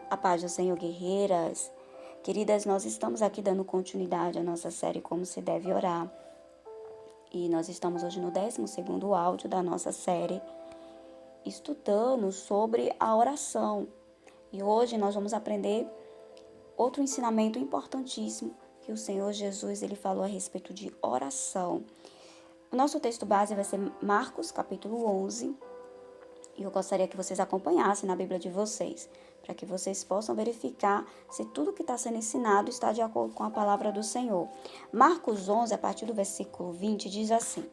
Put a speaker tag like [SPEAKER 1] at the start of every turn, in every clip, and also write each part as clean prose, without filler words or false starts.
[SPEAKER 1] A paz do Senhor, guerreiras. Queridas, nós estamos aqui dando continuidade à nossa série Como se deve orar. E nós estamos hoje no 12º áudio da nossa série, estudando sobre a oração. E hoje nós vamos aprender outro ensinamento importantíssimo que o Senhor Jesus ele falou a respeito de oração. O nosso texto base vai ser Marcos, capítulo 11. E eu gostaria que vocês acompanhassem na Bíblia de vocês, para que vocês possam verificar se tudo que está sendo ensinado está de acordo com a palavra do Senhor. Marcos 11, a partir do versículo 20, diz assim: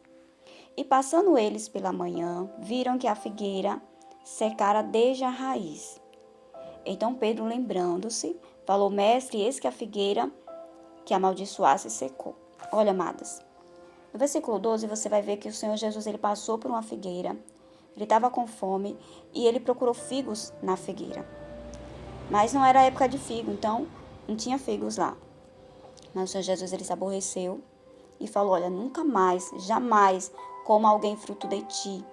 [SPEAKER 1] E passando eles pela manhã, viram que a figueira secara desde a raiz. Então Pedro, lembrando-se, falou: Mestre, eis que a figueira que amaldiçoasse secou. Olha, amadas, no versículo 12 você vai ver que o Senhor Jesus ele passou por uma figueira. Ele estava com fome e ele procurou figos na figueira. Mas não era época de figo, então não tinha figos lá. Mas o Senhor Jesus ele se aborreceu e falou: olha, nunca mais, jamais coma alguém fruto de ti.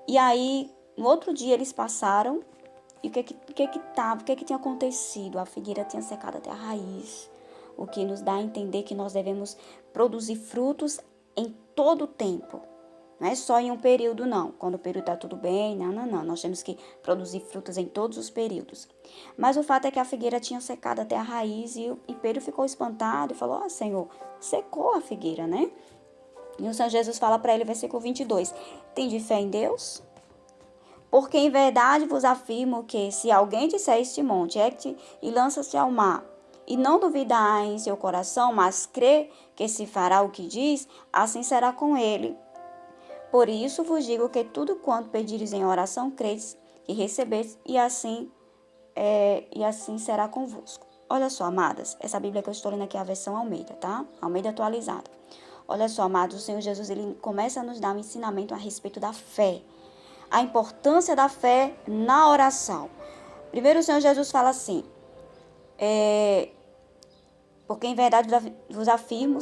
[SPEAKER 1] E aí, no outro dia eles passaram e o que tinha acontecido? A figueira tinha secado até a raiz. O que nos dá a entender que nós devemos produzir frutos em todo o tempo. Não é só em um período, não. Quando o período está tudo bem, não. Nós temos que produzir frutos em todos os períodos. Mas o fato é que a figueira tinha secado até a raiz e Pedro ficou espantado e falou: Senhor, secou a figueira, né? E o Senhor Jesus fala para ele, versículo 22, Tende fé em Deus? Porque em verdade vos afirmo que se alguém disser este monte, ergue-te e lança-se ao mar, e não duvidar em seu coração, mas crê que se fará o que diz, assim será com ele. Por isso vos digo que tudo quanto pedires em oração, credes e recebeis, e assim será convosco. Olha só, amadas, essa Bíblia que eu estou lendo aqui é a versão Almeida, tá? Almeida atualizada. Olha só, amados, o Senhor Jesus, ele começa a nos dar um ensinamento a respeito da fé. A importância da fé na oração. Primeiro o Senhor Jesus fala assim, porque em verdade vos afirmo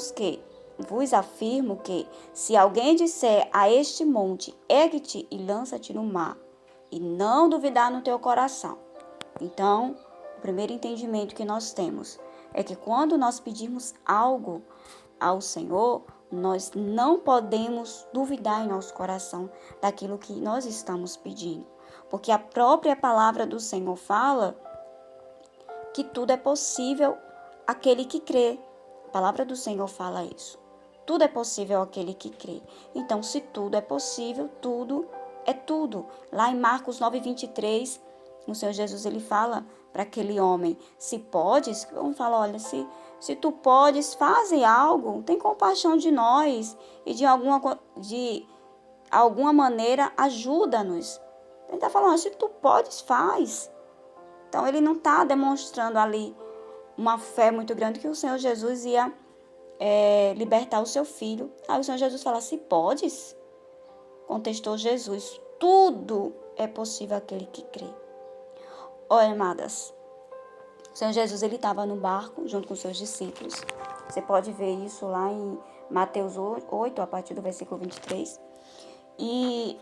[SPEAKER 1] que se alguém disser a este monte, ergue-te e lança-te no mar, e não duvidar no teu coração. Então, o primeiro entendimento que nós temos é que quando nós pedirmos algo ao Senhor, nós não podemos duvidar em nosso coração daquilo que nós estamos pedindo. Porque a própria palavra do Senhor fala que tudo é possível àquele que crê. A palavra do Senhor fala isso. Tudo é possível àquele que crê. Então, se tudo é possível, tudo é tudo. Lá em Marcos 9:23, o Senhor Jesus ele fala para aquele homem: se podes, vamos falar, olha, se tu podes, faze algo, tem compaixão de nós e de alguma maneira ajuda-nos. Ele está falando: se tu podes, faz. Então, ele não está demonstrando ali uma fé muito grande que o Senhor Jesus ia libertar o seu filho. Aí o Senhor Jesus fala: se podes, contestou Jesus, tudo é possível àquele que crê. Olha, amadas, o Senhor Jesus ele estava no barco junto com seus discípulos. Você pode ver isso lá em Mateus 8, a partir do versículo 23. E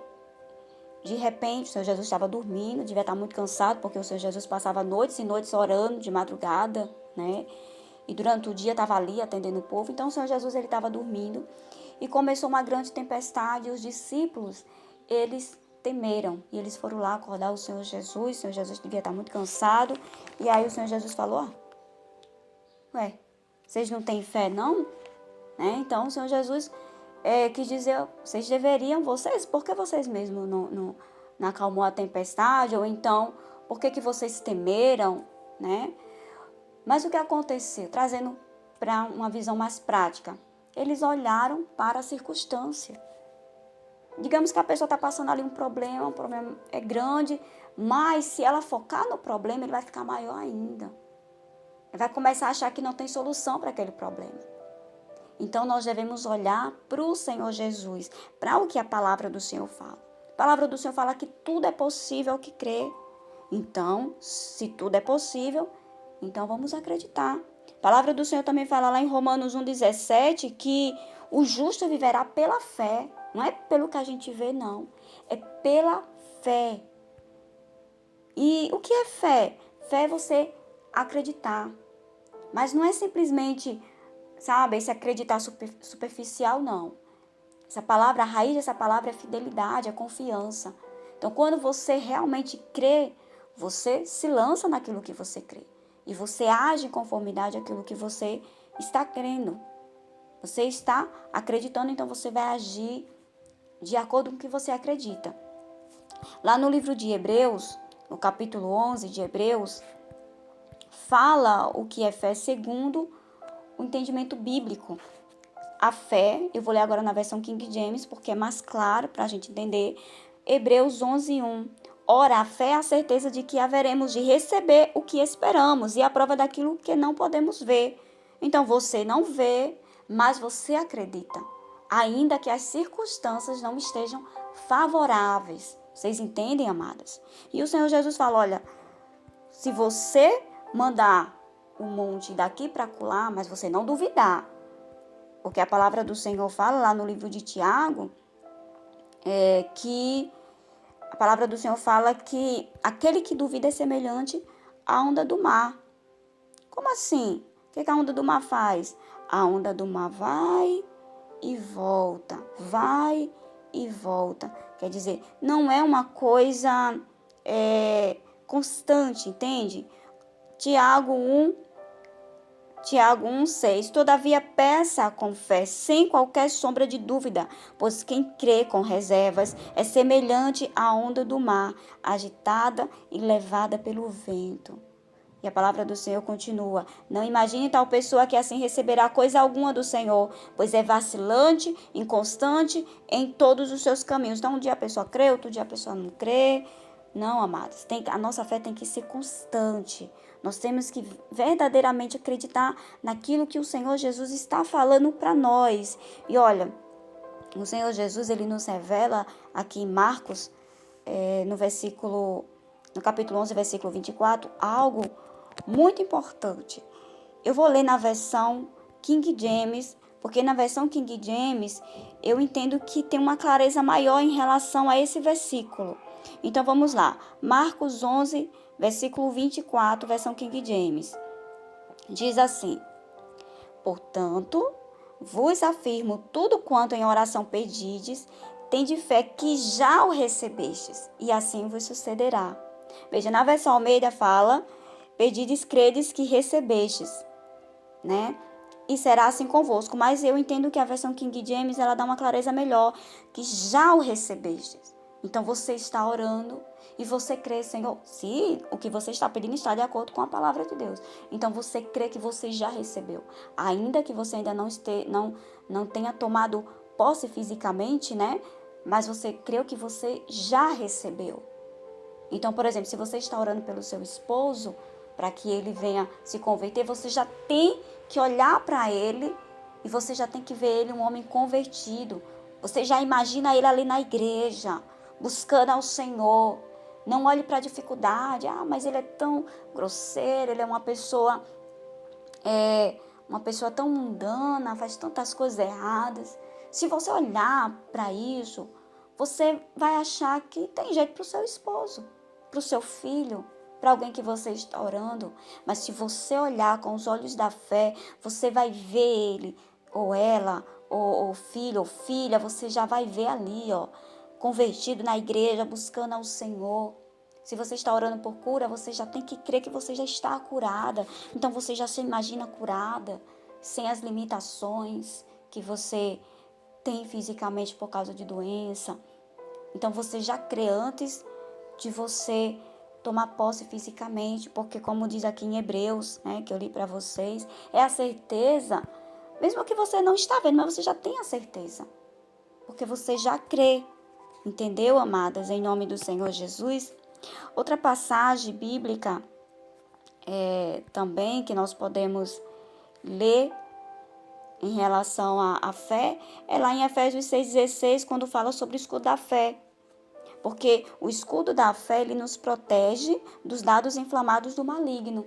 [SPEAKER 1] de repente o Senhor Jesus estava dormindo, devia estar muito cansado, porque o Senhor Jesus passava noites e noites orando de madrugada, né? E durante o dia estava ali atendendo o povo. Então o Senhor Jesus ele estava dormindo e começou uma grande tempestade. E os discípulos, eles temeram e eles foram lá acordar o Senhor Jesus. O Senhor Jesus devia estar muito cansado. E aí o Senhor Jesus falou: vocês não têm fé não? Né? Então o Senhor Jesus quis dizer: vocês deveriam, por que vocês mesmos não acalmou a tempestade? Ou então, por que vocês temeram, né? Mas o que aconteceu? Trazendo para uma visão mais prática, eles olharam para a circunstância. Digamos que a pessoa está passando ali um problema é grande, mas se ela focar no problema, ele vai ficar maior ainda. Ele vai começar a achar que não tem solução para aquele problema. Então, nós devemos olhar para o Senhor Jesus, para o que a palavra do Senhor fala. A palavra do Senhor fala que tudo é possível ao que crê. Então, se tudo é possível, então vamos acreditar. A palavra do Senhor também fala lá em Romanos 1,17 que o justo viverá pela fé. Não é pelo que a gente vê, não. É pela fé. E o que é fé? Fé é você acreditar. Mas não é simplesmente, sabe, esse acreditar superficial, não. Essa palavra, a raiz dessa palavra é fidelidade, é confiança. Então, quando você realmente crê, você se lança naquilo que você crê. E você age em conformidade àquilo que você está crendo. Você está acreditando, então você vai agir de acordo com o que você acredita. Lá no livro de Hebreus, no capítulo 11 de Hebreus, fala o que é fé segundo o entendimento bíblico. A fé, eu vou ler agora na versão King James, porque é mais claro para a gente entender. Hebreus 11:1. Ora, a fé é a certeza de que haveremos de receber o que esperamos e a prova daquilo que não podemos ver. Então, você não vê, mas você acredita, ainda que as circunstâncias não estejam favoráveis. Vocês entendem, amadas? E o Senhor Jesus fala, olha, se você mandar o monte daqui para acolá, mas você não duvidar, porque a palavra do Senhor fala lá no livro de Tiago, que a palavra do Senhor fala que aquele que duvida é semelhante à onda do mar. Como assim? O que a onda do mar faz? A onda do mar vai e volta, vai e volta. Quer dizer, não é uma coisa constante, entende? Tiago 1:6. Todavia peça com fé, sem qualquer sombra de dúvida, pois quem crê com reservas é semelhante à onda do mar, agitada e levada pelo vento. E a palavra do Senhor continua. Não imagine tal pessoa que assim receberá coisa alguma do Senhor, pois é vacilante, inconstante em todos os seus caminhos. Então, um dia a pessoa crê, outro dia a pessoa não crê. Não, amados, a nossa fé tem que ser constante. Nós temos que verdadeiramente acreditar naquilo que o Senhor Jesus está falando para nós. E olha, o Senhor Jesus, ele nos revela aqui em Marcos, no capítulo 11, versículo 24, algo muito importante. Eu vou ler na versão King James, porque na versão King James eu entendo que tem uma clareza maior em relação a esse versículo. Então vamos lá. Marcos 11, versículo 24, versão King James. Diz assim: portanto, vos afirmo tudo quanto em oração pedides, tende fé que já o recebestes, e assim vos sucederá. Veja, na versão Almeida fala: pedides, credes que recebestes, né? E será assim convosco. Mas eu entendo que a versão King James, ela dá uma clareza melhor, que já o recebestes. Então, você está orando e você crê, Senhor, se o que você está pedindo está de acordo com a palavra de Deus. Então, você crê que você já recebeu. Ainda que você ainda não tenha tomado posse fisicamente, né? Mas você creu que você já recebeu. Então, por exemplo, se você está orando pelo seu esposo, para que ele venha se converter, você já tem que olhar para ele e você já tem que ver ele um homem convertido. Você já imagina ele ali na igreja, buscando ao Senhor. Não olhe para a dificuldade. Ah, mas ele é tão grosseiro, ele é uma pessoa tão mundana, faz tantas coisas erradas. Se você olhar para isso, você vai achar que tem jeito para o seu esposo, para o seu filho, para alguém que você está orando. Mas se você olhar com os olhos da fé, você vai ver ele, ou ela, ou filho, ou filha, você já vai ver ali, ó, convertido na igreja, buscando ao Senhor. Se você está orando por cura, você já tem que crer que você já está curada. Então você já se imagina curada, sem as limitações que você tem fisicamente por causa de doença. Então você já crê antes de você tomar posse fisicamente, porque como diz aqui em Hebreus, né, que eu li para vocês, é a certeza, mesmo que você não está vendo, mas você já tem a certeza, porque você já crê. Entendeu, amadas? Em nome do Senhor Jesus. Outra passagem bíblica também que nós podemos ler em relação à fé é lá em Efésios 6,16, quando fala sobre o escudo da fé. Porque o escudo da fé, ele nos protege dos dados inflamados do maligno.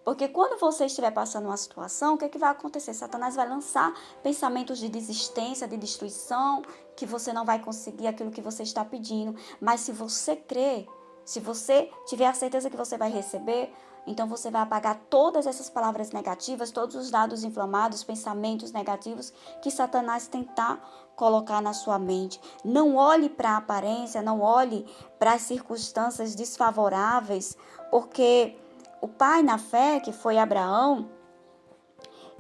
[SPEAKER 1] Porque quando você estiver passando uma situação, o que é que vai acontecer? Satanás vai lançar pensamentos de desistência, de destruição, que você não vai conseguir aquilo que você está pedindo. Mas se você crer, Se você tiver a certeza que você vai receber, então você vai apagar todas essas palavras negativas, todos os dados inflamados, pensamentos negativos que Satanás tentar colocar na sua mente. Não olhe para a aparência, não olhe para as circunstâncias desfavoráveis, porque o pai na fé, que foi Abraão,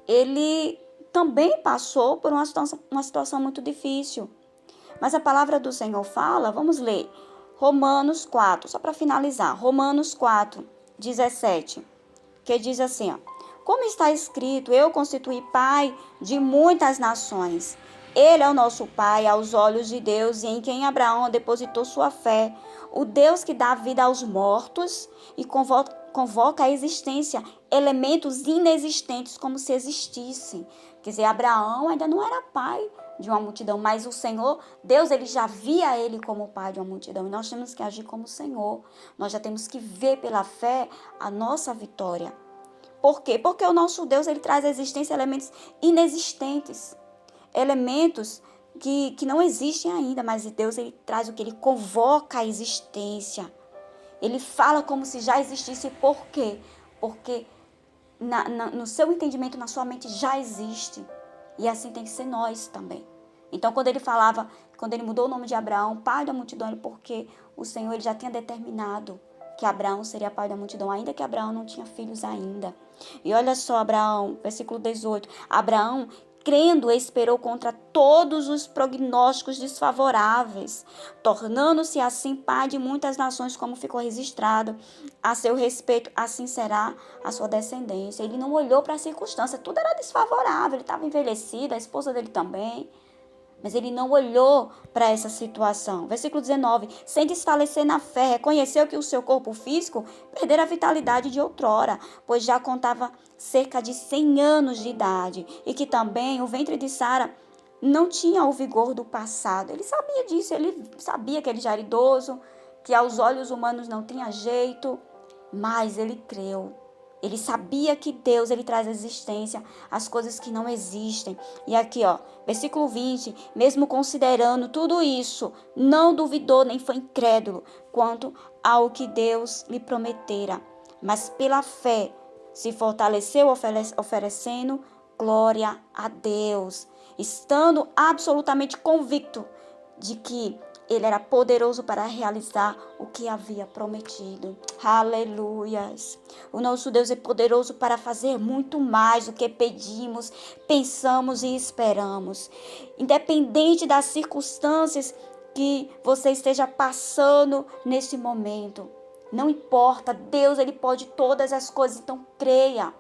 [SPEAKER 1] ele também passou por uma situação muito difícil. Mas a palavra do Senhor fala, vamos ler, Romanos 4, só para finalizar, Romanos 4, 17, que diz assim, ó, como está escrito, eu constituí pai de muitas nações. Ele é o nosso pai aos olhos de Deus e em quem Abraão depositou sua fé. O Deus que dá vida aos mortos e convoca à existência elementos inexistentes como se existissem. Quer dizer, Abraão ainda não era pai de uma multidão, mas o Senhor, Deus, ele já via ele como pai de uma multidão, e nós temos que agir como o Senhor, nós já temos que ver pela fé a nossa vitória. Por quê? Porque o nosso Deus, ele traz à existência elementos inexistentes, elementos que não existem ainda, mas Deus, ele traz o que? Ele convoca a existência, ele fala como se já existisse. Por quê? Porque no seu entendimento, na sua mente já existe. E assim tem que ser nós também. Então, quando ele mudou o nome de Abraão, pai da multidão, porque o Senhor ele já tinha determinado que Abraão seria pai da multidão, ainda que Abraão não tinha filhos ainda. E olha só, Abraão, versículo 18. Abraão, crendo, esperou contra todos os prognósticos desfavoráveis, tornando-se assim pai de muitas nações, como ficou registrado a seu respeito, assim será a sua descendência. Ele não olhou para a circunstância, tudo era desfavorável, ele estava envelhecido, a esposa dele também. Mas ele não olhou para essa situação. Versículo 19. Sem desfalecer na fé, reconheceu que o seu corpo físico perdera a vitalidade de outrora, pois já contava cerca de 100 anos de idade, e que também o ventre de Sara não tinha o vigor do passado. Ele sabia disso, ele sabia que ele já era idoso, que aos olhos humanos não tinha jeito, mas ele creu. Ele sabia que Deus, ele traz à existência as coisas que não existem. E aqui, ó, versículo 20, mesmo considerando tudo isso, não duvidou nem foi incrédulo quanto ao que Deus lhe prometera, mas pela fé se fortaleceu oferecendo glória a Deus, estando absolutamente convicto de que ele era poderoso para realizar o que havia prometido. Aleluias! O nosso Deus é poderoso para fazer muito mais do que pedimos, pensamos e esperamos. Independente das circunstâncias que você esteja passando nesse momento, não importa, Deus, ele pode todas as coisas, então creia.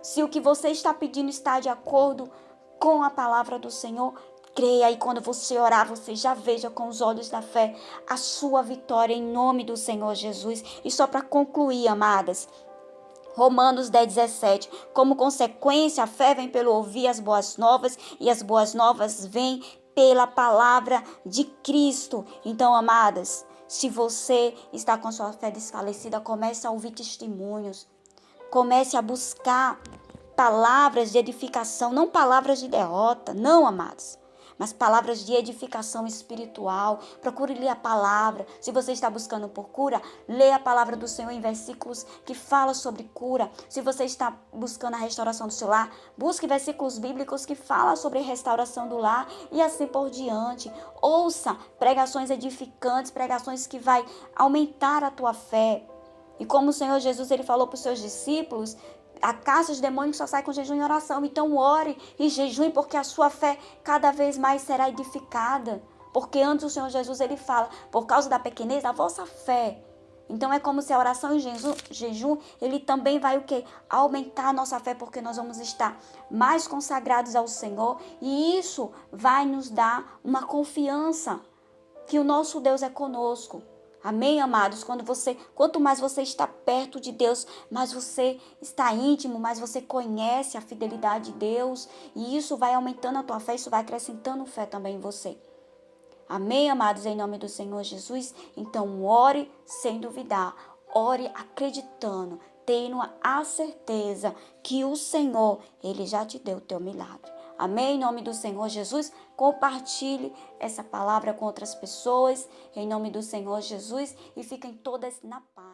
[SPEAKER 1] Se o que você está pedindo está de acordo com a palavra do Senhor, creia, e quando você orar, você já veja com os olhos da fé a sua vitória em nome do Senhor Jesus. E só para concluir, amadas, Romanos 10, 17. Como consequência, a fé vem pelo ouvir as boas novas, e as boas novas vêm pela palavra de Cristo. Então, amadas, se você está com sua fé desfalecida, comece a ouvir testemunhos. Comece a buscar palavras de edificação, não palavras de derrota, não, amados, mas palavras de edificação espiritual. Procure ler a palavra. Se você está buscando por cura, leia a palavra do Senhor em versículos que falam sobre cura. Se você está buscando a restauração do seu lar, busque versículos bíblicos que falam sobre restauração do lar e assim por diante. Ouça pregações edificantes, pregações que vai aumentar a tua fé. E como o Senhor Jesus ele falou para os seus discípulos, a caça de demônios só sai com jejum e oração. Então ore e jejum, porque a sua fé cada vez mais será edificada. Porque antes o Senhor Jesus ele fala, por causa da pequenez da vossa fé. Então é como se a oração e jejum, ele também vai o quê? Aumentar a nossa fé, porque nós vamos estar mais consagrados ao Senhor. E isso vai nos dar uma confiança que o nosso Deus é conosco. Amém, amados? Quanto mais você está perto de Deus, mais você está íntimo, mais você conhece a fidelidade de Deus. E isso vai aumentando a tua fé, isso vai acrescentando fé também em você. Amém, amados? Em nome do Senhor Jesus. Então, ore sem duvidar. Ore acreditando, tendo a certeza que o Senhor, ele já te deu o teu milagre. Amém? Em nome do Senhor Jesus, compartilhe essa palavra com outras pessoas, em nome do Senhor Jesus, e fiquem todas na paz.